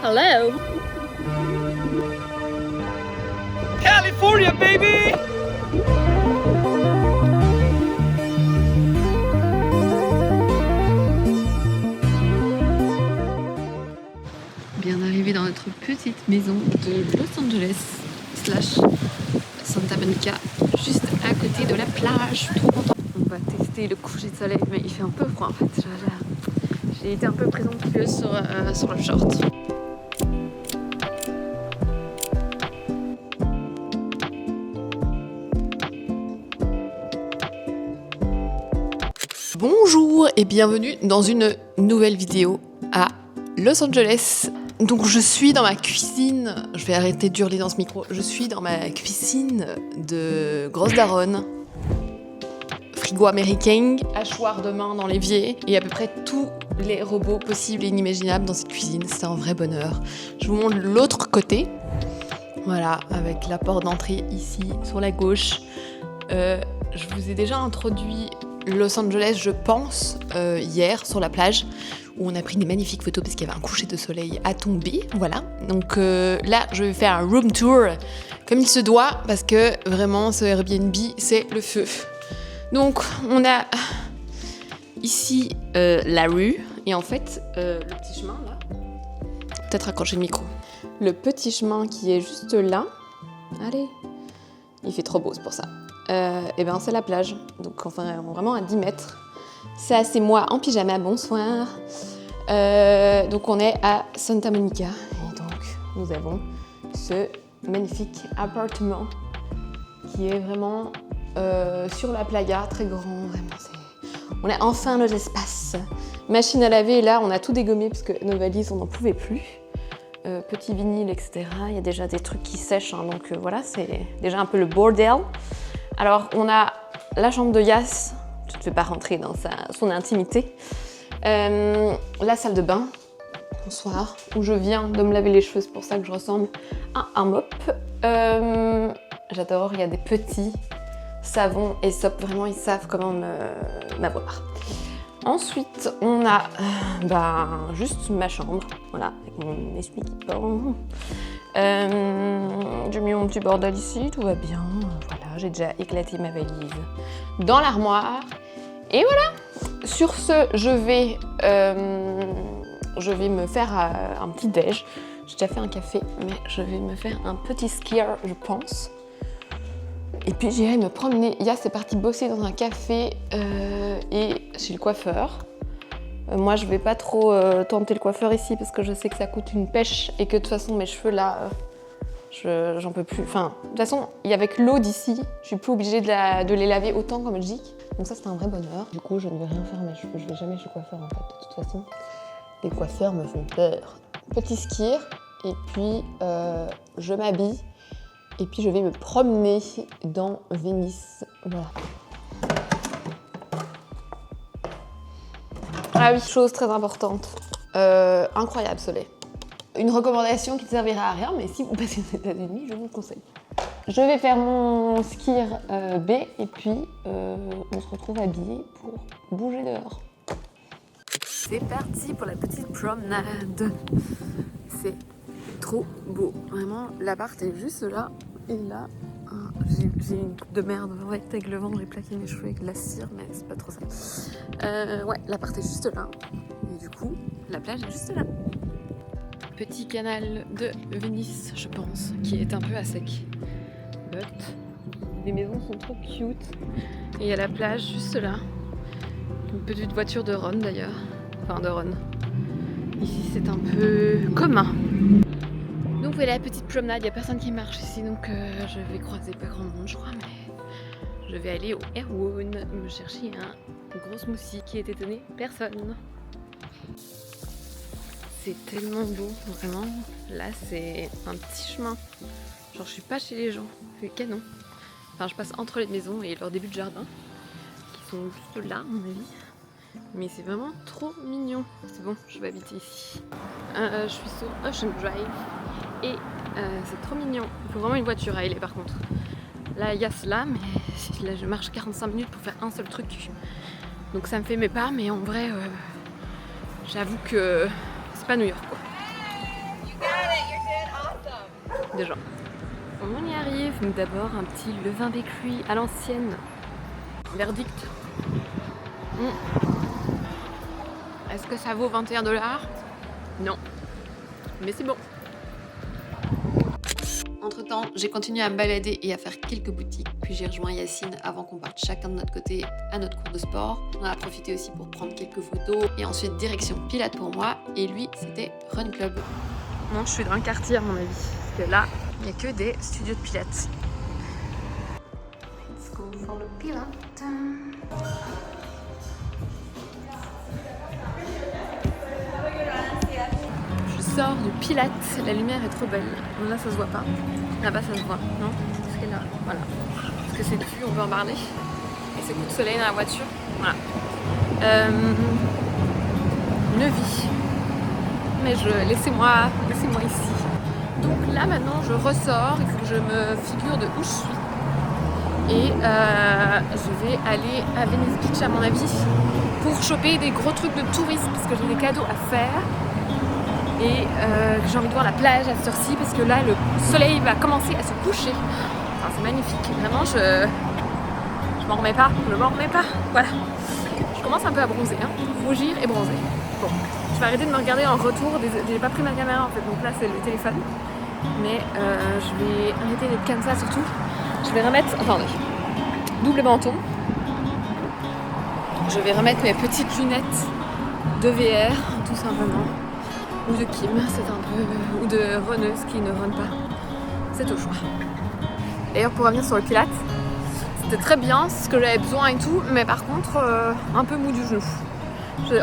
Hello. California, baby! Bien arrivé dans notre petite maison de Los Angeles / Santa Monica, juste à côté de la plage. Je suis trop contente. On va tester le coucher de soleil, mais il fait un peu froid en fait. J'ai été un peu présomptueuse sur le short. Bonjour et bienvenue dans une nouvelle vidéo à Los Angeles. Donc je suis dans ma cuisine, je vais arrêter de hurler dans ce micro, je suis dans ma cuisine de grosse daronne. Frigo américain, hachoir de main dans l'évier et à peu près tous les robots possibles et inimaginables dans cette cuisine. C'est un vrai bonheur. Je vous montre l'autre côté. Voilà, avec la porte d'entrée ici sur la gauche. Je vous ai déjà introduit Los Angeles, je pense, hier sur la plage où on a pris des magnifiques photos parce qu'il y avait un coucher de soleil à tomber. Voilà. Donc là, je vais faire un room tour comme il se doit parce que vraiment, ce Airbnb, c'est le feu. Donc, on a ici la rue et en fait, le petit chemin là. Peut-être accrocher le micro. Le petit chemin qui est juste là. Allez, il fait trop beau, c'est pour ça. Et ben c'est la plage, donc enfin vraiment à 10 mètres. Ça c'est moi en pyjama, bonsoir. Donc on est à Santa Monica et donc nous avons ce magnifique appartement qui est vraiment sur la playa, très grand, vraiment. On a enfin nos espaces. Machine à laver, et là on a tout dégommé parce que nos valises on n'en pouvait plus. Petit vinyle, etc. Il y a déjà des trucs qui sèchent, hein, donc voilà, c'est déjà un peu le bordel. Alors, on a la chambre de Yas, je ne vais pas rentrer dans son intimité. La salle de bain, bonsoir, où je viens de me laver les cheveux, c'est pour ça que je ressemble à un mop. J'adore, il y a des petits savons et soap, vraiment ils savent comment m'avoir. Ensuite, on a juste ma chambre, voilà, avec mon esprit qui pend. J'ai mis mon petit bordel ici, tout va bien. Voilà, j'ai déjà éclaté ma valise dans l'armoire. Et voilà. Sur ce, je vais me faire un petit déj. J'ai déjà fait un café, mais je vais me faire un petit skier, je pense. Et puis j'irai me promener. Yas est parti bosser dans un café et chez le coiffeur. Moi, je vais pas trop tenter le coiffeur ici parce que je sais que ça coûte une pêche et que de toute façon, mes cheveux là, j'en peux plus. Enfin, de toute façon, avec l'eau d'ici, je suis plus obligée de les laver autant comme je dis. Donc ça, c'est un vrai bonheur. Du coup, je ne vais rien faire à mes cheveux. Je vais jamais chez le coiffeur en fait. De toute façon, les coiffeurs me font peur. Petit skier et puis je m'habille et puis je vais me promener dans Venice. Voilà. Ah oui, chose très importante, incroyable soleil. Une recommandation qui ne servira à rien, mais si vous passez aux États-Unis, je vous le conseille. Je vais faire mon skier B et puis on se retrouve habillés pour bouger dehors. C'est parti pour la petite promenade. C'est trop beau, vraiment. L'appart est juste là et là. J'ai une coupe de merde avec le vent, j'ai plaqué mes cheveux avec de la cire, mais c'est pas trop ça. Ouais, l'appart est juste là. Et du coup, la plage est juste là. Petit canal de Venise, je pense, qui est un peu à sec. But, les maisons sont trop cute. Et il y a la plage juste là. Une petite voiture de Ron d'ailleurs. Enfin, de Ron. Ici, c'est un peu commun. Donc voilà, la petite promenade, il n'y a personne qui marche ici, donc je vais croiser pas grand monde je crois, mais je vais aller au Airwoon me chercher un gros smoothie qui est étonné personne. C'est tellement beau, vraiment. Là c'est un petit chemin, genre je suis pas chez les gens, c'est canon. Enfin je passe entre les maisons et leur début de jardin, qui sont juste là à mon avis. Mais c'est vraiment trop mignon. C'est bon, je vais habiter ici. Je suis sur Ocean Drive et c'est trop mignon. Il faut vraiment une voiture à aller par contre. Là, il y a cela, mais là, je marche 45 minutes pour faire un seul truc. Donc ça me fait mes pas, mais en vrai, j'avoue que c'est pas New York quoi. déjà. On y arrive, mais d'abord un petit levain des cuits à l'ancienne. Verdict. Est-ce que ça vaut 21 $? Non. Mais c'est bon. Entre temps, j'ai continué à me balader et à faire quelques boutiques, puis j'ai rejoint Yacine avant qu'on parte chacun de notre côté à notre cours de sport. On a profité aussi pour prendre quelques photos et ensuite direction Pilates pour moi et lui c'était Run Club. Moi je suis dans le quartier à mon avis, parce que là il n'y a que des studios de Pilates. Let's go for the Pilates. Je sors du Pilates, la lumière est trop belle. Là ça se voit pas. Là-bas ça se voit, non? Parce que là, voilà. Parce que c'est dessus, on peut en parler. Et c'est coup de soleil dans la voiture. Voilà. Neuvy. Mais laissez-moi ici. Donc là maintenant je ressors, il faut que je me figure de où je suis. Et je vais aller à Venice Beach à mon avis pour choper des gros trucs de tourisme parce que j'ai des cadeaux à faire. Et j'ai envie de voir la plage à cette heure-ci parce que là le soleil va commencer à se coucher. Enfin, c'est magnifique, vraiment je m'en remets pas, voilà. Je commence un peu à bronzer, hein. Rougir et bronzer. Bon, je vais arrêter de me regarder en retour, j'ai pas pris ma caméra en fait, donc là c'est le téléphone. Mais je vais arrêter d'être comme ça surtout. Je vais remettre, attendez, double menton. Je vais remettre mes petites lunettes de VR tout simplement. Ou de Kim, c'est un peu... ou de runneuse qui ne run pas. C'est au choix. D'ailleurs, pour revenir sur le Pilates, c'était très bien, c'est ce que j'avais besoin et tout, mais par contre, un peu mou du genou.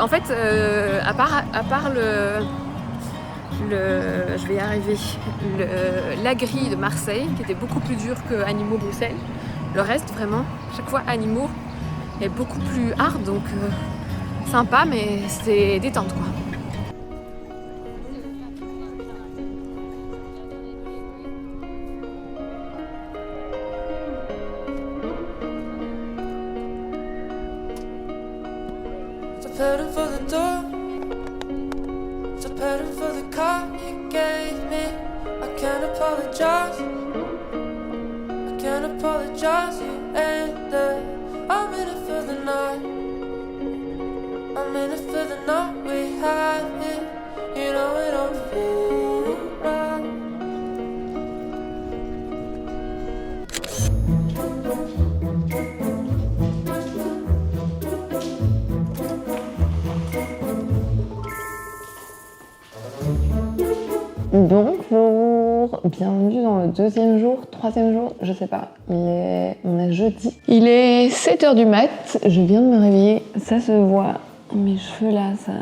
En fait, à part je vais y arriver, la grille de Marseille, qui était beaucoup plus dure que Animaux Bruxelles, le reste, vraiment, chaque fois, Animaux est beaucoup plus hard, donc sympa, mais c'est détente, quoi. Heading for the door, stop heading for the car you gave me. I can't apologize, you ain't there. I'm in it for the night, I'm in it for the night we have it. You know it don't feel right. Bonjour, bienvenue dans le deuxième jour, troisième jour, je sais pas, on est jeudi. Il est 7h du mat, je viens de me réveiller, ça se voit, mes cheveux là, ça...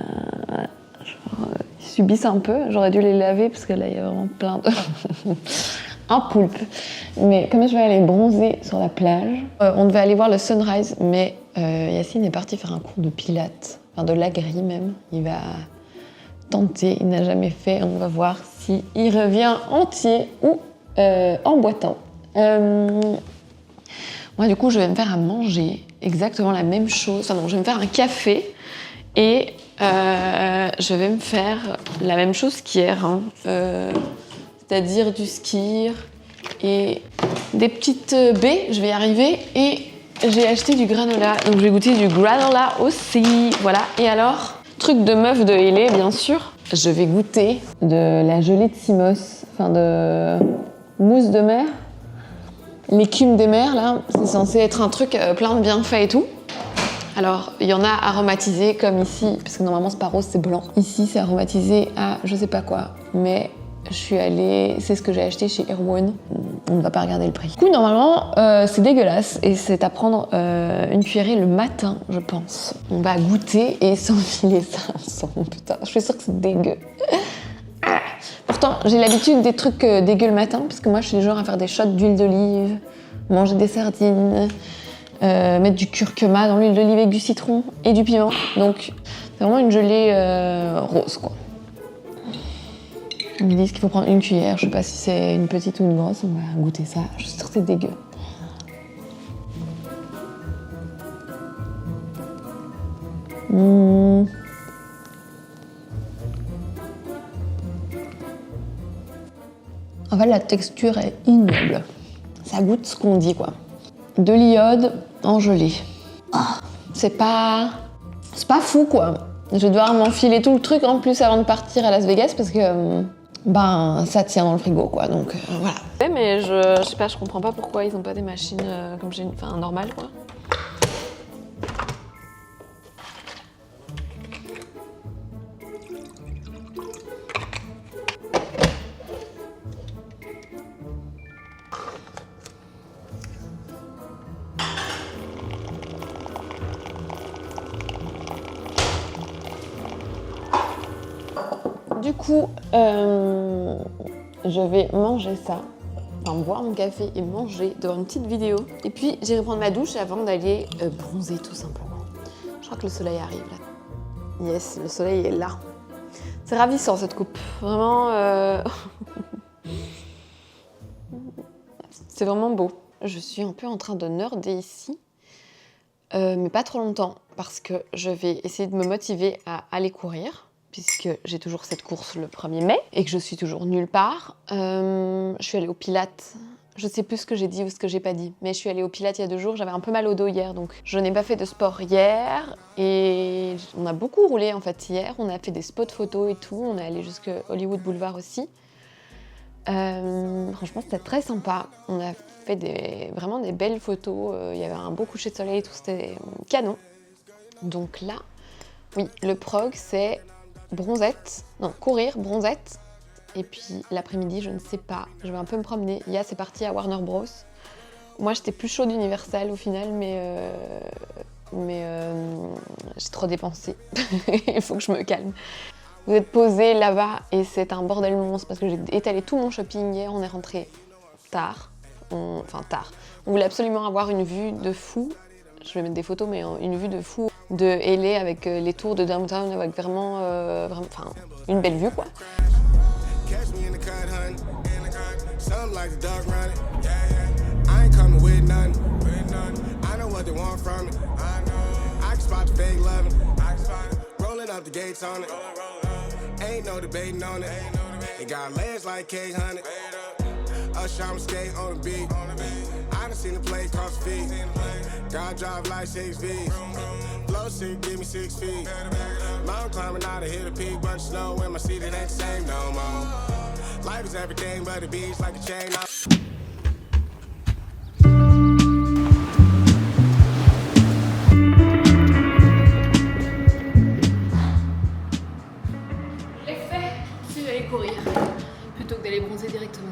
Genre, ils subissent un peu, j'aurais dû les laver parce que là il y a vraiment plein de... un poulpe. Mais comme je vais aller bronzer sur la plage, on devait aller voir le sunrise, mais Yacine est parti faire un cours de pilates, enfin de l'agri même, il va... tenter, il n'a jamais fait, on va voir si il revient entier ou en boitant. Moi du coup je vais me faire à manger exactement la même chose, enfin non, je vais me faire un café et je vais me faire la même chose qu'hier, hein. C'est-à-dire du skyr et des petites baies, je vais y arriver, et j'ai acheté du granola, donc je vais goûter du granola aussi, voilà. Et alors, truc de meuf de Hélé, bien sûr. Je vais goûter de la gelée de Simos, enfin de mousse de mer. L'écume des mers, là, c'est censé être un truc plein de bienfaits et tout. Alors, il y en a aromatisé comme ici, parce que normalement c'est pas rose, c'est blanc. Ici, c'est aromatisé à je sais pas quoi, mais je suis allée, c'est ce que j'ai acheté chez Erewhon. On ne va pas regarder le prix. Du coup, normalement, c'est dégueulasse et c'est à prendre une cuillerée le matin, je pense. On va goûter et s'enfiler ça ensemble. Putain, je suis sûre que c'est dégueu. Pourtant, j'ai l'habitude des trucs dégueux le matin, parce que moi, je suis du genre à faire des shots d'huile d'olive, manger des sardines, mettre du curcuma dans l'huile d'olive avec du citron et du piment. Donc, c'est vraiment une gelée rose, quoi. Ils me disent qu'il faut prendre une cuillère, je sais pas si c'est une petite ou une grosse, on va goûter ça, je suis sûre que c'est dégueu. En fait, la texture est ignoble. Ça goûte ce qu'on dit, quoi. De l'iode en gelée. Oh, c'est pas fou, quoi. Je vais devoir m'enfiler tout le truc en plus avant de partir à Las Vegas parce que ça tient dans le frigo, quoi. Donc voilà. Ouais, mais je sais pas, je comprends pas pourquoi ils ont pas des machines comme j'ai, enfin normales, quoi. Du coup, je vais manger ça, enfin boire mon café et manger devant une petite vidéo. Et puis j'irai prendre ma douche avant d'aller bronzer tout simplement. Je crois que le soleil arrive là. Yes, le soleil est là. C'est ravissant cette coupe, vraiment. C'est vraiment beau. Je suis un peu en train de nerder ici, mais pas trop longtemps parce que je vais essayer de me motiver à aller courir. Puisque j'ai toujours cette course le 1er mai et que je suis toujours nulle part. Je suis allée au Pilates. Je sais plus ce que j'ai dit ou ce que j'ai pas dit, mais je suis allée au Pilates il y a 2 jours. J'avais un peu mal au dos hier, donc je n'ai pas fait de sport hier. Et on a beaucoup roulé en fait hier. On a fait des spots photos et tout. On est allé jusqu'à Hollywood Boulevard aussi. Franchement, c'était très sympa. On a fait vraiment des belles photos. Il y avait un beau coucher de soleil et tout. C'était canon. Donc là, oui, le prog, c'est bronzette, non, courir, bronzette, et puis l'après-midi, je ne sais pas, je vais un peu me promener. Hier, c'est parti à Warner Bros. Moi, j'étais plus chaud d'Universal au final, mais j'ai trop dépensé. Il faut que je me calme. Vous êtes posé là-bas et c'est un bordel monstre parce que j'ai étalé tout mon shopping hier, on est rentré tard. Enfin, tard. On voulait absolument avoir une vue de fou. Je vais mettre des photos, mais une vue de fou de LA avec les tours de downtown, avec vraiment une belle vue, quoi. I done seen the play cross the feet. God drive like 6 V's. Flow shit, give me 6 feet. Mountain climbing out, I hit a peak, bunch of snow in my seat, it ain't the same no more. Life is everything but a beach like a chain. Je l'ai fait si j'allais courir plutôt que d'aller bronzer directement.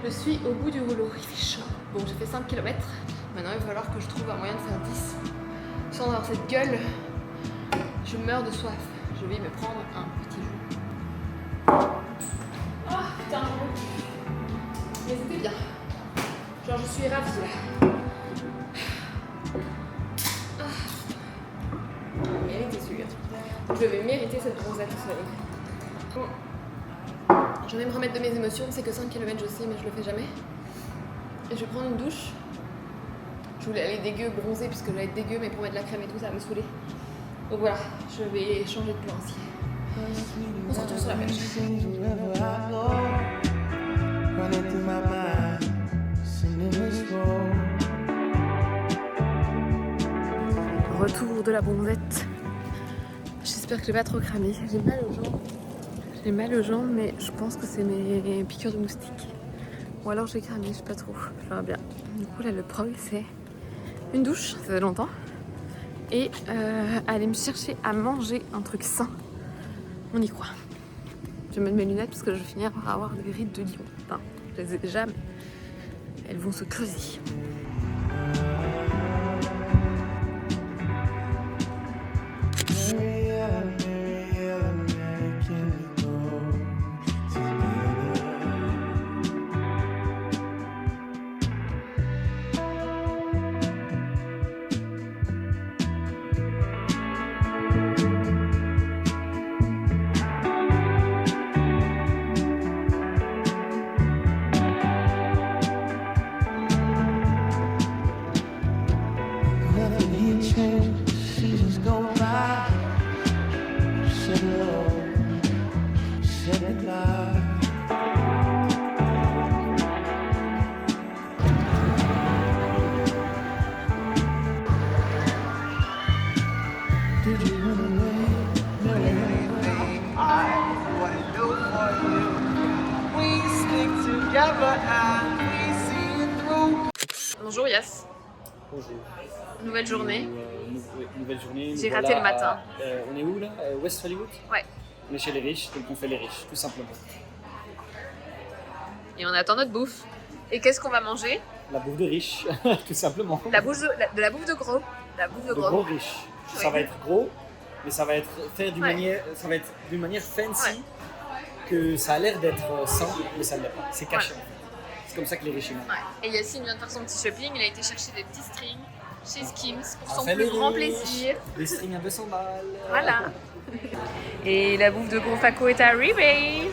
Je suis au bout du rouleau, il fait chaud. Bon, j'ai fait 5 km. Maintenant, il va falloir que je trouve un moyen de faire 10 sans avoir cette gueule. Je meurs de soif. Je vais me prendre un petit jus. Ah, putain, mais c'était bien. Genre, je suis ravie là. Mérité celui-là. Je vais mériter cette bronzette au soleil. Bon. Je vais me remettre de mes émotions, c'est que 5 km je sais, mais je le fais jamais. Et je vais prendre une douche. Je voulais aller dégueu, bronzer, puisque j'allais être dégueu, mais pour mettre de la crème et tout, ça va me saouler. Donc voilà, je vais changer de plan aussi. On se retrouve sur la pêche. Retour de la bronzette. J'espère que j'ai pas trop cramé. J'ai mal aux jambes. J'ai mal aux jambes, mais je pense que c'est mes piqûres de moustiques. Ou alors j'ai cramé, je sais pas trop. Je verrai bien. Du coup, là, le prog, c'est une douche, ça fait longtemps. Et aller me chercher à manger un truc sain. On y croit. Je vais mettre mes lunettes parce que je vais finir par avoir des rides de lion. Enfin, je les ai déjà, mais elles vont se creuser. Bonjour Yas. Bonjour. Nouvelle journée. Nouvelle journée. J'ai nous raté voilà le matin. On est où là? West Hollywood? Ouais. On est chez les riches, donc on fait les riches, tout simplement. Et on attend notre bouffe. Et qu'est-ce qu'on va manger? La bouffe de riches, tout simplement. La bouffe de la bouffe de gros. La bouffe de De gros. gros riches. Ça Ouais. va être gros, mais ça va être fait d'une Ouais. manière, ça va être d'une manière fancy, Ouais. que ça a l'air d'être sain, mais ça ne l'est pas. C'est caché. C'est comme ça que les riches ils mangent. Ouais. Et Yassine vient de faire son petit shopping. Il a été chercher des petits strings chez Skims pour On son fait plus les grand riches. plaisir. Des strings à 200 balles. Voilà. Et la bouffe de gros faco est arrivée.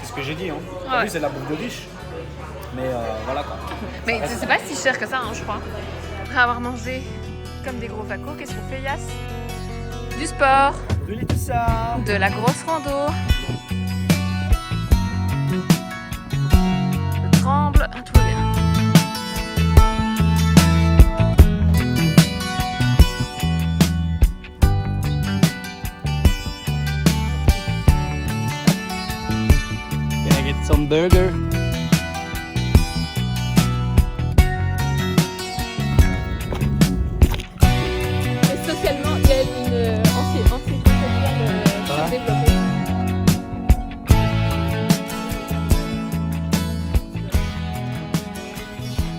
C'est ce que j'ai dit, hein. Ouais. Oui, c'est la bouffe de riches. Mais voilà quoi. Mais Ça reste- c'est pas si cher que ça, hein, je crois. Après avoir mangé comme des gros facos, qu'est-ce qu'on fait, Yass? Du sport, Brûler tout ça. de la grosse rando. Je tremble, tout va bien. Can I get some burger? Et socialement, il y a une anxiété sociale surdéveloppée.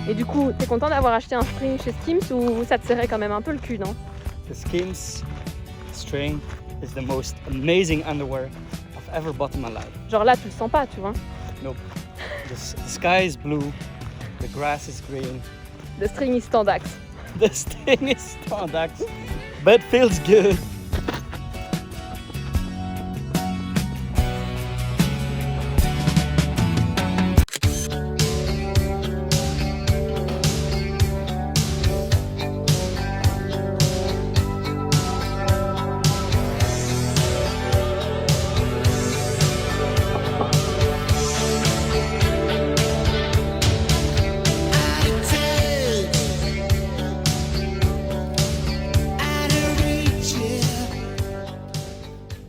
Et du coup, t'es content d'avoir acheté un string chez Skims ou ça te serrait quand même un peu le cul, non? The Skims string is the most amazing underwear I've ever bought in my life. Genre là, tu le sens pas, tu vois. Nope. The sky is blue, the grass is green, Le string is standax. the sting is standax, but feels good.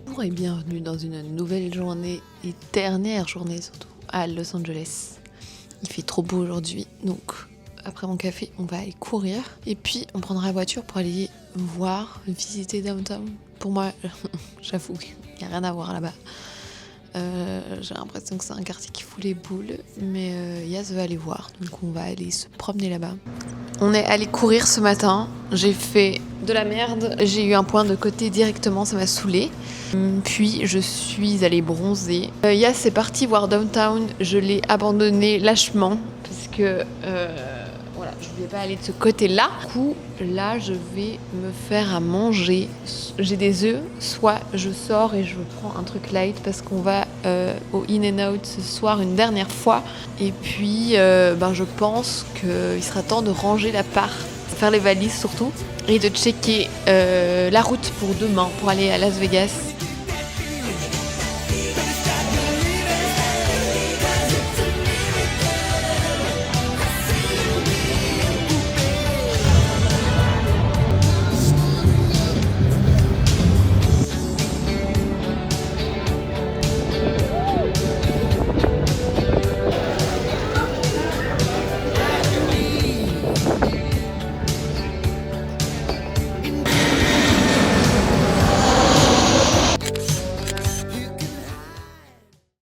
Bonjour et bienvenue dans une nouvelle journée et dernière journée surtout à Los Angeles. Il fait trop beau aujourd'hui, donc après mon café, on va aller courir et puis on prendra la voiture pour aller voir, visiter downtown. Pour moi, j'avoue qu'il n'y a rien à voir là-bas. J'ai l'impression que c'est un quartier qui fout les boules, mais Yas veut aller voir, donc on va aller se promener là-bas. On est allé courir ce matin, j'ai fait de la merde, j'ai eu un point de côté directement, ça m'a saoulée. Puis je suis allée bronzer. Yas est parti voir downtown, je l'ai abandonné lâchement parce que voilà, je voulais pas aller de ce côté-là. Du coup, là, je vais me faire à manger. J'ai des œufs, soit je sors et je prends un truc light parce qu'on va au In-N-Out ce soir une dernière fois. Et puis, je pense qu'il sera temps de ranger l'appart, faire les valises surtout, et de checker la route pour demain, pour aller à Las Vegas.